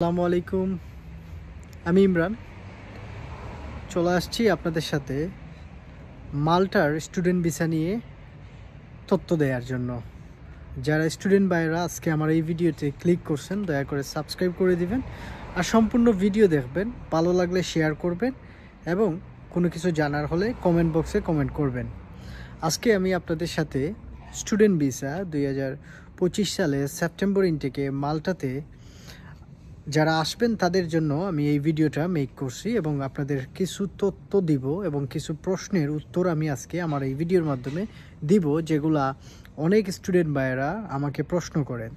আসসালামু আলাইকুম। আমি ইমরান চলে আসছি আপনাদের সাথে মাল্টার স্টুডেন্ট ভিসা নিয়ে তথ্য দেওয়ার জন্য। যারা স্টুডেন্ট ভাইরা আজকে আমার এই ভিডিওতে ক্লিক করছেন, দয়া করে সাবস্ক্রাইব করে দিবেন আর সম্পূর্ণ ভিডিও দেখবেন। ভালো লাগলে শেয়ার করবেন এবং কোনো কিছু জানার হলে কমেন্ট বক্সে কমেন্ট করবেন। আজকে আমি আপনাদের সাথে স্টুডেন্ট ভিসা 2025 সালে সেপ্টেম্বর ইনটেকে মাল্টাতে যারা আসবেন তাদের জন্য আমি এই ভিডিওটা মেক করছি এবং আপনাদের কিছু তথ্য দিব এবং কিছু প্রশ্নের উত্তর আমি আজকে আমার এই ভিডিওর মাধ্যমে দিব, যেগুলা অনেক স্টুডেন্ট ভাইয়েরা আমাকে প্রশ্ন করেন।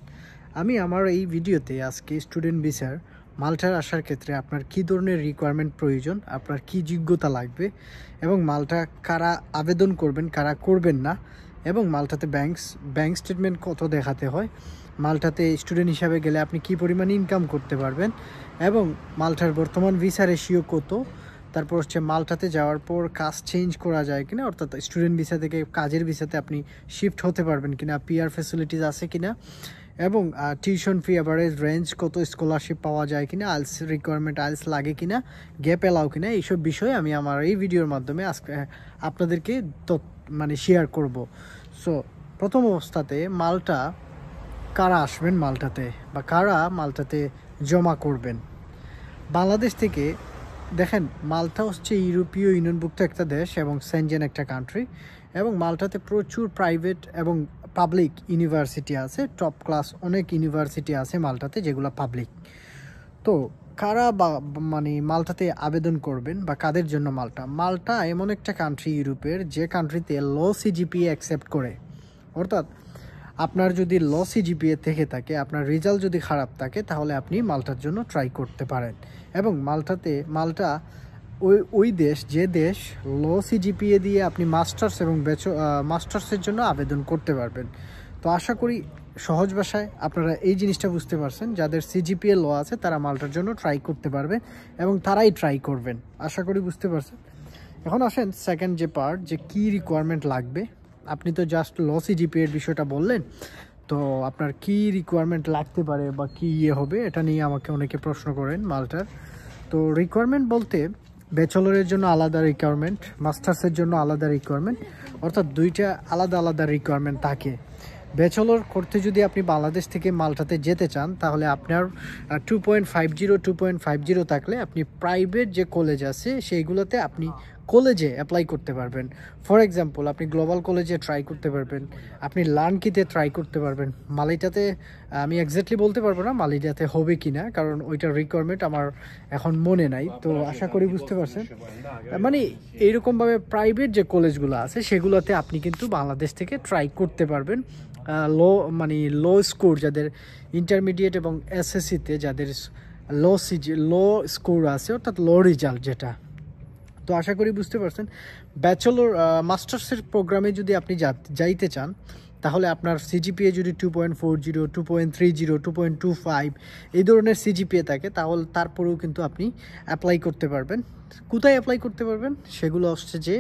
আমি আমার এই ভিডিওতে আজকে স্টুডেন্ট ভিসার মাল্টার আসার ক্ষেত্রে আপনার কী ধরনের রিকোয়ারমেন্ট প্রয়োজন, আপনার কি যোগ্যতা লাগবে এবং মাল্টা কারা আবেদন করবেন কারা করবেন না, এবং মাল্টাতে ব্যাংক স্টেটমেন্ট কত দেখাতে হয়, মাল্টাতে স্টুডেন্ট হিসাবে গেলে আপনি কি পরিমাণ ইনকাম করতে পারবেন এবং মাল্টার বর্তমান ভিসা রেশিও কত, তারপর হচ্ছে মাল্টাতে যাওয়ার পর কাজ চেঞ্জ করা যায় কিনা, অর্থাৎ স্টুডেন্ট ভিসা থেকে কাজের ভিসাতে আপনি শিফট হতে পারবেন কিনা, পিআর ফ্যাসিলিটিস আছে কিনা, এবং টিউশন ফি অ্যাভারেজ রেঞ্জ কত, স্কলারশিপ পাওয়া যায় কিনা, আইএলস রিকোয়ারমেন্ট আইএলস লাগে কিনা, গ্যাপ এলাও কিনা, এইসব বিষয়ে আমি আমার এই ভিডিওর মাধ্যমে আজকে আপনাদেরকে শেয়ার করব। সো প্রথম অবস্থাতে মাল্টা কারা আসবেন মাল্টাতে বা কারা মাল্টাতে জমা করবেন। বাংলাদেশ থেকে দেখেন, মাল্টা হচ্ছে ইউরোপীয় ইউনিয়নভুক্ত একটা দেশ এবং সেনজেন একটা কান্ট্রি, এবং মাল্টাতে প্রচুর প্রাইভেট এবং পাবলিক ইউনিভার্সিটি আছে। টপ ক্লাস অনেক ইউনিভার্সিটি আছে মাল্টাতে, যেগুলো পাবলিক। তো কারা মাল্টাতে আবেদন করবেন বা কাদের জন্য মাল্টা এমন একটা কান্ট্রি ইউরোপের যে কান্ট্রিতে লো সিজিপিএ অ্যাকসেপ্ট করে। অর্থাৎ আপনার যদি লো সিজিপিএ থেকে থাকে, আপনার রেজাল্ট যদি খারাপ থাকে, তাহলে আপনি মাল্টার জন্য ট্রাই করতে পারেন। এবং মাল্টা ওই দেশ যে দেশ লো সিজিপিএ দিয়ে আপনি মাস্টার্স এবং মাস্টার্সের জন্য আবেদন করতে পারবেন। তো আশা করি সহজ ভাষায় আপনারা এই জিনিসটা বুঝতে পারছেন। যাদের সিজিপিএ লো আছে তারা মাল্টার জন্য ট্রাই করতে পারবেন এবং তারাই ট্রাই করবেন, আশা করি বুঝতে পারছেন। এখন আসেন সেকেন্ড যে পার্ট, যে কী রিকোয়ারমেন্ট লাগবে। আপনি তো জাস্ট লো সিজিপিএর বিষয়টা বললেন, তো আপনার কি রিকোয়ারমেন্ট লাগতে পারে বা কি হবে, এটা নিয়ে আমাকে অনেকে প্রশ্ন করেন মাল্টার। তো রিকোয়ারমেন্ট বলতে ব্যাচেলরের জন্য আলাদা রিকোয়ারমেন্ট, মাস্টার্সের জন্য আলাদা রিকোয়ারমেন্ট, অর্থাৎ দুইটা আলাদা আলাদা রিকোয়ারমেন্ট থাকে। ব্যাচেলর করতে যদি আপনি বাংলাদেশ থেকে মাল্টাতে যেতে চান, তাহলে আপনার 2.50 থাকলে আপনি প্রাইভেট যে কলেজ আছে সেইগুলোতে আপনি কলেজে অ্যাপ্লাই করতে পারবেন। ফর এক্সাম্পল, আপনি গ্লোবাল কলেজে ট্রাই করতে পারবেন, আপনি লার্নকিতে ট্রাই করতে পারবেন। মালিটাতে আমি এক্স্যাক্টলি বলতে পারবো না মালিটাতে হবে কি না, কারণ ওইটার রিকোয়ারমেন্ট আমার এখন মনে নাই। তো আশা করি বুঝতে পারছেন। এইরকমভাবে প্রাইভেট যে কলেজগুলো আছে সেগুলোতে আপনি কিন্তু বাংলাদেশ থেকে ট্রাই করতে পারবেন। লো স্কোর যাদের ইন্টারমিডিয়েট এবং এসএসসিতে যাদের লো স্কোর আছে, অর্থাৎ লো রেজাল্ট যেটা। তো আশা করি বুঝতে পারছেন। ব্যাচেলর মাস্টার্সের প্রোগ্রামে যদি আপনি যাইতে চান, তাহলে আপনার সিজিপিএ যদি 2.40, 2.30, 2.25 এই ধরনের সিজিপিএ থাকে, তাহলে তারপরেও কিন্তু আপনি অ্যাপ্লাই করতে পারবেন। কোথায় অ্যাপ্লাই করতে পারবেন? সেগুলো হচ্ছে যে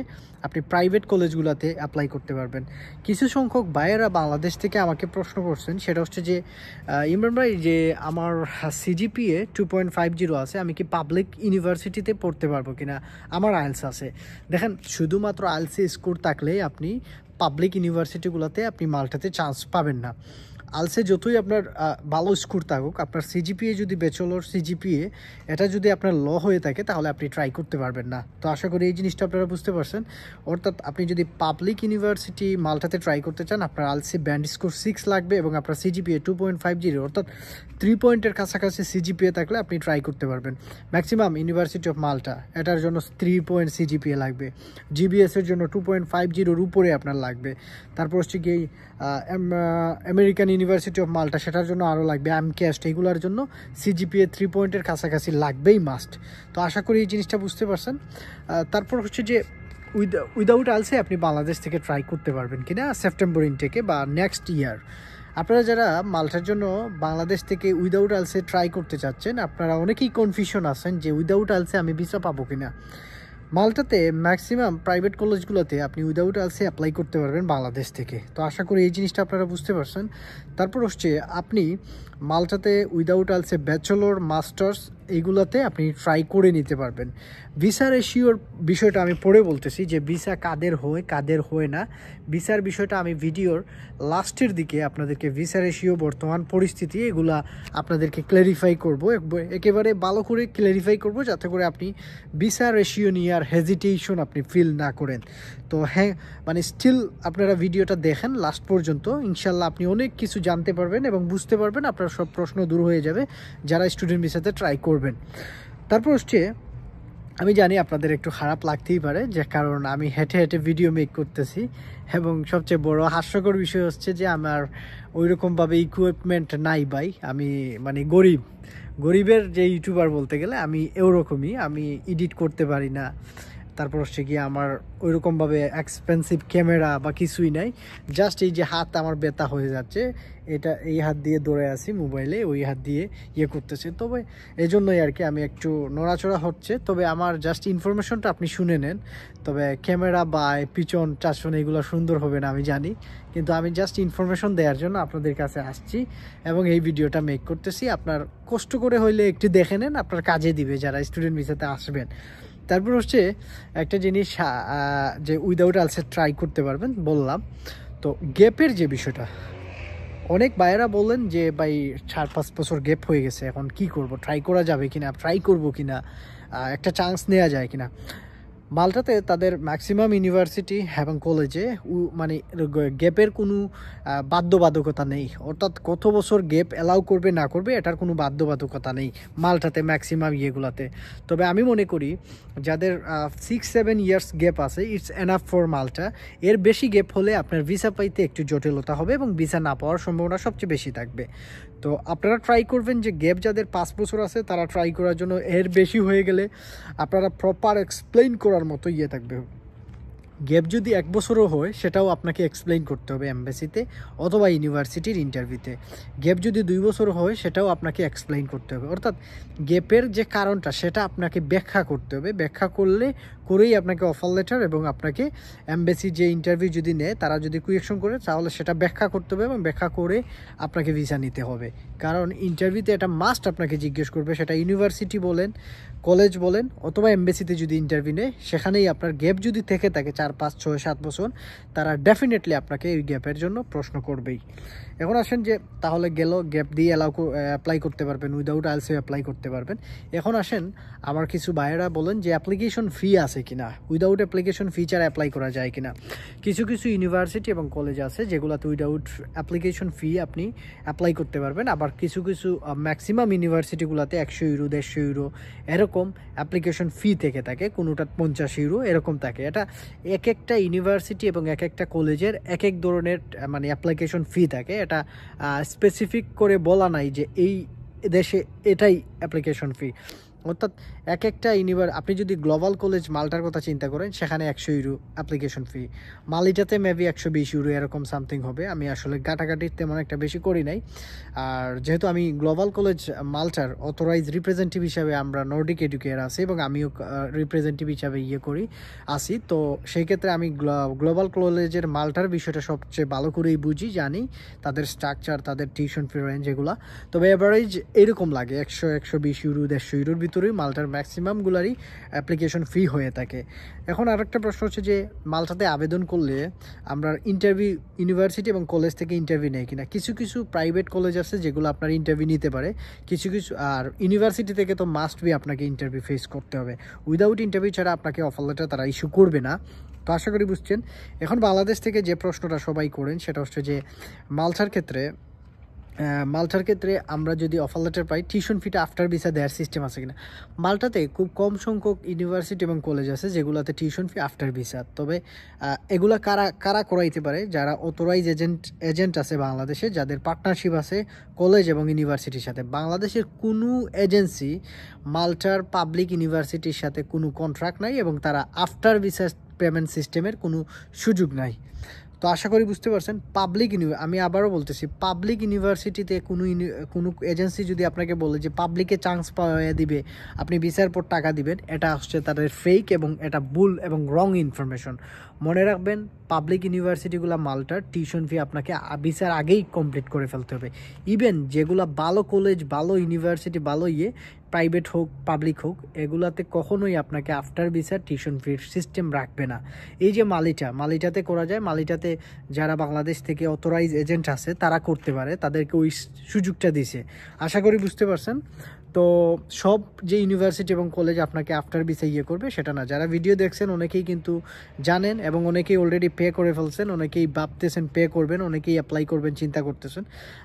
আপনি প্রাইভেট কলেজগুলোতে অ্যাপ্লাই করতে পারবেন। কিছু সংখ্যক ভাইয়েরা বাংলাদেশ থেকে আমাকে প্রশ্ন করছেন, সেটা হচ্ছে যে ইমরান ভাই, যে আমার সিজিপিএ 2.50 আছে, আমি কি পাবলিক ইউনিভার্সিটিতে পড়তে পারবো কিনা, আমার আইএলস আছে। দেখেন, শুধুমাত্র আইএলসে স্কোর থাকলেই আপনি পাবলিক ইউনিভার্সিটিগুলোতে আপনি মাল্টাতে চান্স পাবেন না। আইএলসে যতই আপনার ভালো স্কোর থাকুক, আপনার সিজিপিএ যদি ব্যাচেলর সিজিপিএ এটা যদি আপনার লো হয়ে থাকে, তাহলে আপনি ট্রাই করতে পারবেন না। তো আশা করি এই জিনিসটা আপনারা বুঝতে পারছেন। অর্থাৎ আপনি যদি পাবলিক ইউনিভার্সিটি মাল্টাতে ট্রাই করতে চান, আপনার আইএলসে ব্যান্ড স্কোর 6 লাগবে এবং আপনার সিজিপিএ 2.50 অর্থাৎ 3 পয়েন্টের কাছাকাছি সিজিপিএ থাকলে আপনি ট্রাই করতে পারবেন। ম্যাক্সিমাম ইউনিভার্সিটি অফ মাল্টা এটার জন্য 3 পয়েন্ট সিজিপিএ লাগবে। জিবিএসের জন্য 2.50 উপরে আপনার লাগবে। তারপর হচ্ছে কি আমেরিকান ইউনিভার্সিটি অফ মাল্টা, সেটার জন্য আরও লাগবে। আমক্যাস্ট, এইগুলোর জন্য সিজিপিএ 3 পয়েন্টের কাছাকাছি লাগবেই মাস্ট। তো আশা করি এই জিনিসটা বুঝতে পারছেন। তারপর হচ্ছে যে উইদাউট আইএলসে আপনি বাংলাদেশ থেকে ট্রাই করতে পারবেন কিনা সেপ্টেম্বর ইনটেকে বা নেক্সট ইয়ার। আপনারা যারা মাল্টার জন্য বাংলাদেশ থেকে উইদাউট আইএলসে ট্রাই করতে চাচ্ছেন, আপনারা অনেকেই কনফিউশন আছেন যে উইদাউট আইএলসে আমি ভিসা পাবো কিনা। মাল্টাতে ম্যাক্সিমাম প্রাইভেট কলেজগুলোতে আপনি উইদাউট আইএলটিএস অ্যাপ্লাই করতে পারবেন বাংলাদেশ থেকে। তো আশা করি এই জিনিসটা আপনারা বুঝতে পারছেন। তারপর হচ্ছে আপনি মাল্টাতে উইদাউট আইএলটিএস ব্যাচেলর মাস্টার্স এইগুলোতে আপনি ট্রাই করে নিতে পারবেন। ভিসা রেশিওর বিষয়টা আমি পরে বলতেছি যে ভিসা কাদের হয় কাদের হয় না। ভিসার বিষয়টা আমি ভিডিওর লাস্টের দিকে আপনাদেরকে ভিসা রেশিও বর্তমান পরিস্থিতি এগুলা আপনাদেরকে ক্ল্যারিফাই করব, একেবারে ভালো করে ক্ল্যারিফাই করব যাতে করে আপনি ভিসা রেশিও নিয়ে আর হেজিটেশন আপনি ফিল না করেন। তো হ্যাঁ, মানে স্টিল আপনারা ভিডিওটা দেখেন লাস্ট পর্যন্ত, ইনশাল্লাহ আপনি অনেক কিছু জানতে পারবেন এবং বুঝতে পারবেন, আপনার সব প্রশ্ন দূর হয়ে যাবে যারা স্টুডেন্ট ভিসাতে ট্রাই করবেন। তারপর হচ্ছে আমি জানি আপনাদের একটু খারাপ লাগতেই পারে, যে কারণ আমি হেঁটে হেঁটে ভিডিও মেক করতেছি এবং সবচেয়ে বড় হাস্যকর বিষয় হচ্ছে যে আমার ওইরকমভাবে ইকুইপমেন্ট নাই ভাই। আমি মানে গরিবের যে ইউটিউবার বলতে গেলে আমি ওরকমই, আমি এডিট করতে পারি না। তারপর হচ্ছে গিয়ে আমার ওইরকমভাবে এক্সপেন্সিভ ক্যামেরা বা কিছুই নাই, জাস্ট এই যে হাত আমার ব্যথা হয়ে যাচ্ছে, এটা এই হাত দিয়ে দৌড়ে আসি মোবাইলে, ওই হাত দিয়ে ইয়ে করতেছে। তবে এই জন্যই আর কি আমি একটু নড়াচড়া হচ্ছে। তবে আমার জাস্ট ইনফরমেশনটা আপনি শুনে নেন। তবে ক্যামেরা বা পিছন টাছন এগুলো সুন্দর হবে না আমি জানি, কিন্তু আমি জাস্ট ইনফরমেশন দেওয়ার জন্য আপনাদের কাছে আসছি এবং এই ভিডিওটা মেক করতেছি। আপনার কষ্ট করে হইলে একটু দেখে নেন, আপনার কাজে দিবে যারা স্টুডেন্ট ভিসাতে আসবেন। তারপর হচ্ছে একটা জিনিস যে উইদাউট আইএলটিএস ট্রাই করতে পারবেন বললাম। তো গ্যাপের যে বিষয়টা, অনেক ভাইয়েরা বলেন যে ভাই 4-5 বছর গ্যাপ হয়ে গেছে, এখন কি করব, ট্রাই করা যাবে কিনা, ট্রাই করব কিনা, একটা চান্স নেওয়া যায় কিনা। মাল্টাতে তাদের ম্যাক্সিমাম ইউনিভার্সিটি এবং কলেজে মানে গ্যাপের কোনো বাধ্যবাধকতা নেই, অর্থাৎ কত বছর গ্যাপ অ্যালাউ করবে না করবে এটার কোনো বাধ্যবাধকতা নেই মাল্টাতে ম্যাক্সিমাম ইয়েগুলাতে। তবে আমি মনে করি যাদের 6-7 ইয়ার্স গ্যাপ আছে ইটস এনাফ ফর মাল্টা। এর বেশি গ্যাপ হলে আপনার ভিসা পাইতে একটু জটিলতা হবে এবং ভিসা না পাওয়ার সম্ভাবনা সবচেয়ে বেশি থাকবে। তো আপনারা ট্রাই করবেন যে গ্যাপ যাদের 5 বছর আছে তারা ট্রাই করার জন্য, এর বেশি হয়ে গেলে আপনারা প্রপার এক্সপ্লেইন করার মতো ইয়ে থাকবে। গ্যাপ যদি 1 বছরও হয় সেটাও আপনাকে এক্সপ্লেইন করতে হবে এমবেসিতে অথবা ইউনিভার্সিটির ইন্টারভিউতে। গ্যাপ যদি 2 বছর হয় সেটাও আপনাকে এক্সপ্লেইন করতে হবে, অর্থাৎ গ্যাপের যে কারণটা সেটা আপনাকে ব্যাখ্যা করতে হবে। ব্যাখ্যা করেই আপনাকে অফার লেটার এবং আপনাকে এমবেসি যে ইন্টারভিউ যদি নেয় তারা যদি কোয়েকশন করে তাহলে সেটা ব্যাখ্যা করতে হবে এবং ব্যাখ্যা করে আপনাকে ভিসা নিতে হবে। কারণ ইন্টারভিউতে এটা মাস্ট আপনাকে জিজ্ঞেস করবে, সেটা ইউনিভার্সিটি বলেন, কলেজ বলেন অথবা এমবেসিতে যদি ইন্টারভিউ নেয়, সেখানেই আপনার গ্যাপ যদি থেকে থাকে 4-5-6-7 বছর, তারা ডেফিনেটলি আপনাকে এই গ্যাপের জন্য প্রশ্ন করবেই। এখন আসেন যে তাহলে গেল গ্যাপ দিয়ে অ্যাপ্লাই করতে পারবেন, উইদাউট আইএলটিএস অ্যাপ্লাই করতে পারবেন। এখন আসেন আমার কিছু ভাইয়েরা বলেন যে অ্যাপ্লিকেশন ফি আছে কিনা, উইদাউট অ্যাপ্লিকেশন ফি ছাড়া অ্যাপ্লাই করা যায় কিনা। কিছু ইউনিভার্সিটি এবং কলেজ আছে যেগুলোতে উইদাউট অ্যাপ্লিকেশন ফি আপনি অ্যাপ্লাই করতে পারবেন, আবার কিছু ম্যাক্সিমাম ইউনিভার্সিটিগুলোতে 100 ইউরো 150 ইউরো এরকম অ্যাপ্লিকেশন ফি থেকে থাকে, কোনোটা 50 ইউরো এরকম থাকে। এটা এক একটা ইউনিভার্সিটি এবং এক একটা কলেজের এক এক ধরনের মানে অ্যাপ্লিকেশন ফি থাকে। এটা স্পেসিফিক করে বলা নাই যে এই দেশে এটাই অ্যাপ্লিকেশন ফি, অর্থাৎ এক একটা আপনি যদি গ্লোবাল কলেজ মাল্টার কথা চিন্তা করেন সেখানে 100 ইউরো অ্যাপ্লিকেশন ফি, মালিটাতে মেবি 120 ইউরো এরকম সামথিং হবে। আমি আসলে ঘাটাঘাটি তেমন একটা বেশি করি নাই। আর যেহেতু আমি গ্লোবাল কলেজ মাল্টার অথরাইজ রিপ্রেজেন্টেটিভ হিসাবে আমরা নর্ডিক এডুকেয়ার আছি এবং আমিও রিপ্রেজেন্টেটিভ হিসাবে আসি, তো সেই ক্ষেত্রে আমি গ্লোবাল কলেজের মাল্টার বিষয়টা সবচেয়ে ভালো করেই বুঝি, জানি তাদের স্ট্রাকচার, তাদের টিউশন ফি রেঞ্জ এগুলা। তবে এভারেজ এরকম লাগে 100-120 ইউরো 150 ইউরোর ভিতরেই মাল্টার ম্যাক্সিমামগুলারই অ্যাপ্লিকেশন ফি হয়ে থাকে। এখন আরেকটা প্রশ্ন হচ্ছে যে মাল্টাতে আবেদন করলে আমরা ইন্টারভিউ ইউনিভার্সিটি এবং কলেজ থেকে ইন্টারভিউ নেই কিনা। কিছু প্রাইভেট কলেজ আছে যেগুলো আপনার ইন্টারভিউ নিতে পারে, কিছু আর ইউনিভার্সিটি থেকে তো মাস্ট বি আপনাকে ইন্টারভিউ ফেস করতে হবে। উইদাউট ইন্টারভিউ ছাড়া আপনাকে অফার লেটার তারা ইস্যু করবে না। তো আশা করি বুঝছেন। এখন বাংলাদেশ থেকে যে প্রশ্নটা সবাই করেন সেটা হচ্ছে যে মাল্টার ক্ষেত্রে আমরা যদি অফার লেটার পাই টিউশন ফিটা আফটার ভিসা দেওয়ার সিস্টেম আছে কিনা। মাল্টাতে খুব কম সংখ্যক ইউনিভার্সিটি এবং কলেজ আছে যেগুলোতে টিউশন ফি আফটার ভিসা। তবে এগুলা কারা করাইতে পারে, যারা অথরাইজ এজেন্ট আছে বাংলাদেশে, যাদের পার্টনারশিপ আছে কলেজ এবং ইউনিভার্সিটির সাথে। বাংলাদেশের কোনো এজেন্সি মাল্টার পাবলিক ইউনিভার্সিটির সাথে কোনো কন্ট্রাক্ট নাই এবং তারা আফটার ভিসা পেমেন্ট সিস্টেমের কোনো সুযোগ নাই। তো আশা করি বুঝতে পারছেন। আমি আবারও বলতেছি, পাবলিক ইউনিভার্সিটিতে কোনো এজেন্সি যদি আপনাকে বলে যে পাবলিকে চান্স পাওয়া দিবে, আপনি ভিসার পর টাকা দিবেন, এটা হচ্ছে তাদের ফেক এবং এটা ভুল এবং রং ইনফরমেশন। মনে রাখবেন, পাবলিক ইউনিভার্সিটিগুলো মাল্টার টিউশন ফি আপনাকে ভিসার আগেই কমপ্লিট করে ফেলতে হবে। ইভেন যেগুলো ভালো কলেজ, ভালো ইউনিভার্সিটি, ভালো প্রাইভেট হোক পাবলিক হোক, এগুলাতে কখনোই আপনাকে আফটার ভিসার টিউশন ফির সিস্টেম রাখবে না। এই যে মালিটাতে করা যায়, মালিটাতে যারা বাংলাদেশ থেকে অথরাইজ এজেন্ট আছে তারা করতে পারে, তাদেরকে ওই সুযোগটা দিছে। আশা করি বুঝতে পারছেন। তো সব যে ইউনিভার্সিটি এবং কলেজ আপনাকে আফটার ভিসা করবে সেটা না। যারা ভিডিও দেখছেন অনেকেই কিন্তু জানেন এবং অনেকেই অলরেডি পে করে ফেলছেন, অনেকেই ভাবতেছেন পে করবেন, অনেকেই অ্যাপ্লাই করবেন চিন্তা করতেছেন।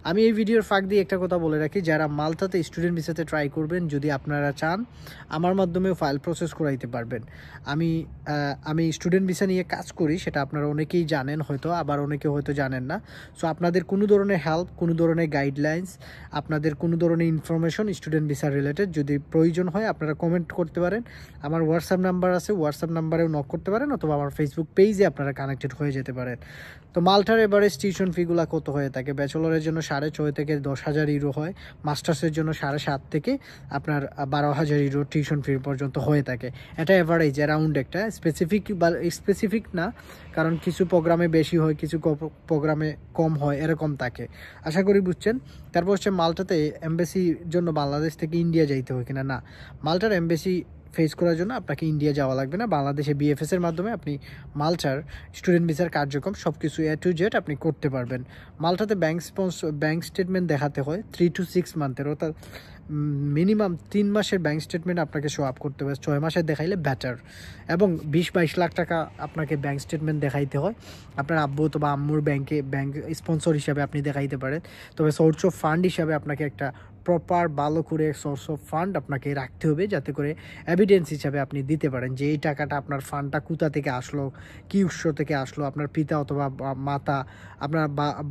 আমি এই ভিডিওর ফাঁক দিয়ে একটা কথা বলে রাখি, যারা মালটাতে স্টুডেন্ট ভিসাতে ট্রাই করবেন, যদি আপনারা চান আমার মাধ্যমেও ফাইল প্রসেস করাইতে পারবেন। আমি স্টুডেন্ট ভিসা নিয়ে কাজ করি, সেটা আপনারা অনেকেই জানেন হয়তো, আবার অনেকে হয়তো জানেন না। সো আপনাদের কোনো ধরনের হেল্প, কোনো ধরনের গাইডলাইন্স, আপনাদের কোনো ধরনের ইনফরমেশন স্টুডেন্ট ভিসা রিলেটেড যদি প্রয়োজন হয় আপনারা কমেন্ট করতে পারেন। আমার হোয়াটসঅ্যাপ নাম্বার আছে, হোয়াটসঅ্যাপ নাম্বারেও নক করতে পারেন, অথবা আমার ফেসবুক পেজে আপনারা কানেক্টেড হয়ে যেতে পারেন। তো মাল্টার এভারেজ টিউশন ফিগুলো কত হয়ে থাকে? ব্যাচেলরের জন্য 6.5 থেকে 10,000 ইউরো হয়, মাস্টার্সের জন্য 7.5 থেকে আপনার 12,000 ইউরো টিউশন ফি পর্যন্ত হয়ে থাকে। এটা এভারেজ, অ্যারাউন্ড একটা স্পেসিফিক না, কারণ কিছু প্রোগ্রামে বেশি হয়, কিছু প্রোগ্রামে কম হয়, এরকম থাকে। আশা করি বুঝছেন। তারপর হচ্ছে মাল্টাতে এমবেসির জন্য বাংলাদেশ থেকে ইন্ডিয়া যাইতে হয় কিনা? না, মাল্টার এমবেসি ফেস করার জন্য আপনাকে ইন্ডিয়া যাওয়া লাগবে না। বাংলাদেশে বিএফএস এর মাধ্যমে আপনি মাল্টার স্টুডেন্ট ভিসার কার্যক্রম সব কিছু A to Z আপনি করতে পারবেন। মাল্টাতে ব্যাংক স্টেটমেন্ট দেখাতে হয় 3 to 6 মান্থের, অর্থাৎ মিনিমাম 3 মাসের ব্যাংক স্টেটমেন্ট আপনাকে শো আপ করতে হবে। 6 মাসের দেখাইলে বেটার, এবং 20-22 লাখ টাকা আপনাকে ব্যাংক স্টেটমেন্ট দেখাইতে হয়। আপনার আব্বু অথবা আম্মুর ব্যাংক স্পন্সর হিসাবে আপনি দেখাইতে পারেন। তবে সোর্স অফ ফান্ড হিসাবে আপনাকে একটা প্রপার ভালো করে সোর্স অফ ফান্ড আপনাকে রাখতে হবে, যাতে করে এভিডেন্স হিসাবে আপনি দিতে পারেন যে এই টাকাটা, আপনার ফান্ডটা কোথা থেকে আসলো, কী উৎস থেকে আসলো, আপনার পিতা অথবা মাতা, আপনার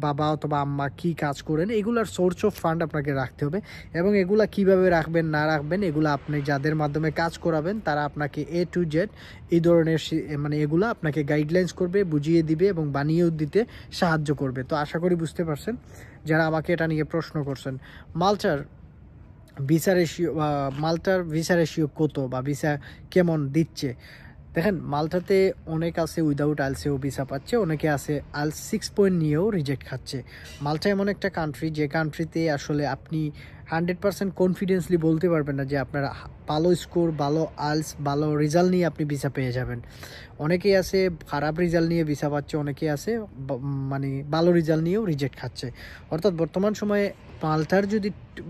বাবা অথবা আম্মা কী কাজ করেন, এগুলার সোর্স অফ ফান্ড আপনাকে রাখতে হবে। এবং এগুলা কিভাবে রাখবেন না রাখবেন, এগুলো আপনি যাদের মাধ্যমে কাজ করাবেন তারা আপনাকে A to Z এই ধরনের এগুলো আপনাকে গাইডলাইন্স করবে, বুঝিয়ে দিবে এবং বানিয়েও দিতে সাহায্য করবে। তো আশা করি বুঝতে পারছেন যারা আমাকে এটা নিয়ে প্রশ্ন করছেন। মাল্টার ভিসা রেশিও কত, বা ভিসা কেমন দিচ্ছে? দেখেন, মাল্টাতে অনেক আছে উইদাউট আইলসেও ভিসা পাচ্ছে, অনেকে আছে আইলস 6 নিয়েও রিজেক্ট খাচ্ছে। মাল্টা এমন একটা কান্ট্রি, যে কান্ট্রিতে আসলে আপনি 100% কনফিডেন্সলি বলতে পারবেন না যে আপনার ভালো স্কোর, ভালো আইলস, ভালো রেজাল্ট নিয়ে আপনি ভিসা পেয়ে যাবেন। অনেকেই আছে খারাপ রেজাল্ট নিয়ে ভিসা পাচ্ছে, অনেকেই আছে ভালো রেজাল্ট নিয়েও রিজেক্ট খাচ্ছে। অর্থাৎ বর্তমান সময়ে মাল্টার যদি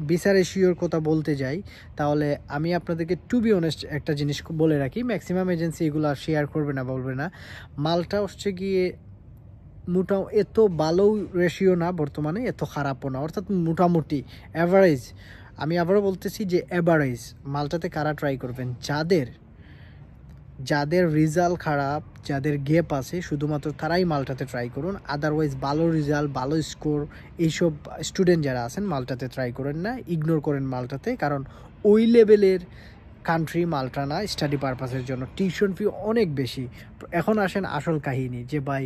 ভিসা রেশিওর কথা বলতে যাই, তাহলে আমি আপনাদেরকে টু বি অনেস্ট একটা জিনিস বলে রাখি, ম্যাক্সিমাম এজেন্সি এগুলো শেয়ার করবে না, বলবে না। মাল্টা হচ্ছে গিয়ে এত ভালো রেশিও না বর্তমানে, এত খারাপও না, অর্থাৎ মোটামুটি অ্যাভারেজ। আমি আবারও বলতেছি যে অ্যাভারেজ। মাল্টাতে কারা ট্রাই করবেন? যাদের রেজাল্ট খারাপ, যাদের গ্যাপ আছে, শুধুমাত্র তারাই মাল্টাতে ট্রাই করুন। আদারওয়াইজ ভালো রেজাল্ট, ভালো স্কোর এইসব স্টুডেন্ট যারা আছেন মাল্টাতে ট্রাই করেন না, ইগনোর করেন মাল্টাতে, কারণ ওই লেভেলের কান্ট্রি মাল্টা না স্টাডি পারপাসের জন্য। টিউশন ফি অনেক বেশি। এখন আসেন আসল কাহিনী, যে ভাই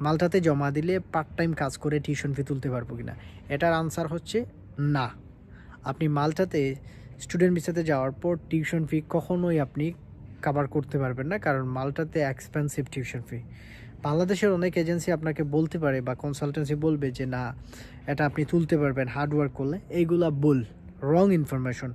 মাল্টাতে জমা দিলে পার্ট টাইম কাজ করে টিউশন ফি তুলতে পারবো কিনা? এটার আনসার হচ্ছে না। আপনি মাল্টাতে স্টুডেন্ট ভিসাতে যাওয়ার পর টিউশন ফি কখনোই আপনি কভার করতে পারবেন না, কারণ মাল্টাতে এক্সপেন্সিভ টিউশন ফি। বাংলাদেশের অনেক এজেন্সি আপনাকে বলতে পারে বা কনসালটেন্সি বলবে যে না, এটা আপনি তুলতে পারবেন হার্ডওয়ার্ক করলে, এইগুলা ভুল, রং ইনফরমেশন।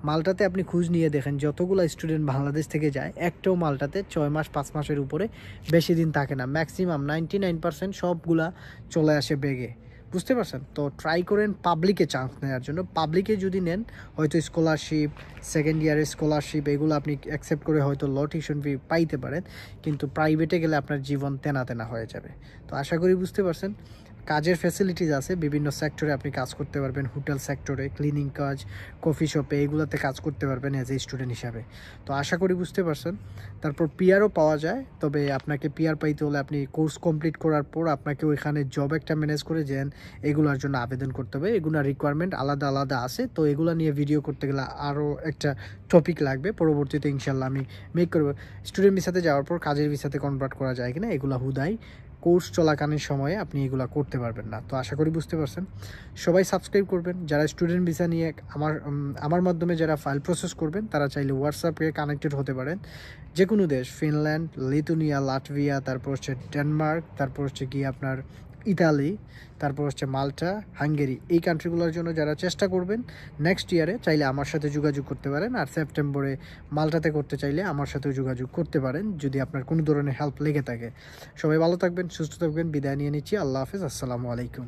মাল্টাতে আপনি খোঁজ নিয়ে দেখেন, যতগুলো স্টুডেন্ট বাংলাদেশ থেকে যায়, একটাও মাল্টাতে 6 মাস 5 মাসের উপরে বেশি দিন থাকে না। ম্যাক্সিমাম 99% সবগুলা চলে আসে বেগে। বুঝতে পারছেন? তো ট্রাই করেন পাবলিকে চান্স নেওয়ার জন্য। পাবলিকে যদি নেন, হয়তো স্কলারশিপ, সেকেন্ড ইয়ারের স্কলারশিপ, এগুলো আপনি অ্যাকসেপ্ট করে হয়তো ল টিউশন ফি পাইতে পারেন, কিন্তু প্রাইভেটে গেলে আপনার জীবন তেনা তেনা হয়ে যাবে। তো আশা করি বুঝতে পারছেন। কাজের ফ্যাসিলিটিস আছে, বিভিন্ন সেক্টরে আপনি কাজ করতে পারবেন, হোটেল সেক্টরে, ক্লিনিং কাজ, কফি শপে, এগুলোতে কাজ করতে পারবেন অ্যাজ এ স্টুডেন্ট হিসাবে। তো আশা করি বুঝতে পারছেন। তারপর পিআরও পাওয়া যায়, তবে আপনাকে পিআর পাইতে হলে আপনি কোর্স কমপ্লিট করার পর আপনাকে ওইখানে জব একটা ম্যানেজ করে যেন এগুলোর জন্য আবেদন করতে হবে। এগুলোর রিকোয়ারমেন্ট আলাদা আলাদা আছে, তো এগুলো নিয়ে ভিডিও করতে গেলে আরও একটা টপিক লাগবে, পরবর্তীতে ইনশাল্লাহ আমি মেক করবো। স্টুডেন্ট ভিসাতে যাওয়ার পর কাজের ভিসাতে কনভার্ট করা যায় কিনা, এগুলো হুদাই কোর্স চলাকালীন সময়ে আপনি এগুলো করতে পারবেন না। তো আশা করি বুঝতে পারছেন। সবাই সাবস্ক্রাইব করবেন। যারা স্টুডেন্ট ভিসা নিয়ে আমার মাধ্যমে যারা ফাইল প্রসেস করবেন তারা চাইলে হোয়াটসঅ্যাপে কানেক্টেড হতে পারেন। যে কোনো দেশ, ফিনল্যান্ড, লিথুনিয়া, লাটভিয়া, তারপর হচ্ছে ডেনমার্ক, তারপর হচ্ছে গিয়ে আপনার ইতালি, তারপর হচ্ছে মাল্টা, হাঙ্গেরি, এই কান্ট্রিগুলোর জন্য যারা চেষ্টা করবেন নেক্সট ইয়ারে চাইলে আমার সাথে যোগাযোগ করতে পারেন। আর সেপ্টেম্বরে মাল্টাতে করতে চাইলে আমার সাথেও যোগাযোগ করতে পারেন যদি আপনার কোনো ধরনের হেল্প লেগে থাকে। সবাই ভালো থাকবেন, সুস্থ থাকবেন। বিদায় নিয়ে নিচ্ছি। আল্লাহ হাফেজ। আসসালামু আলাইকুম।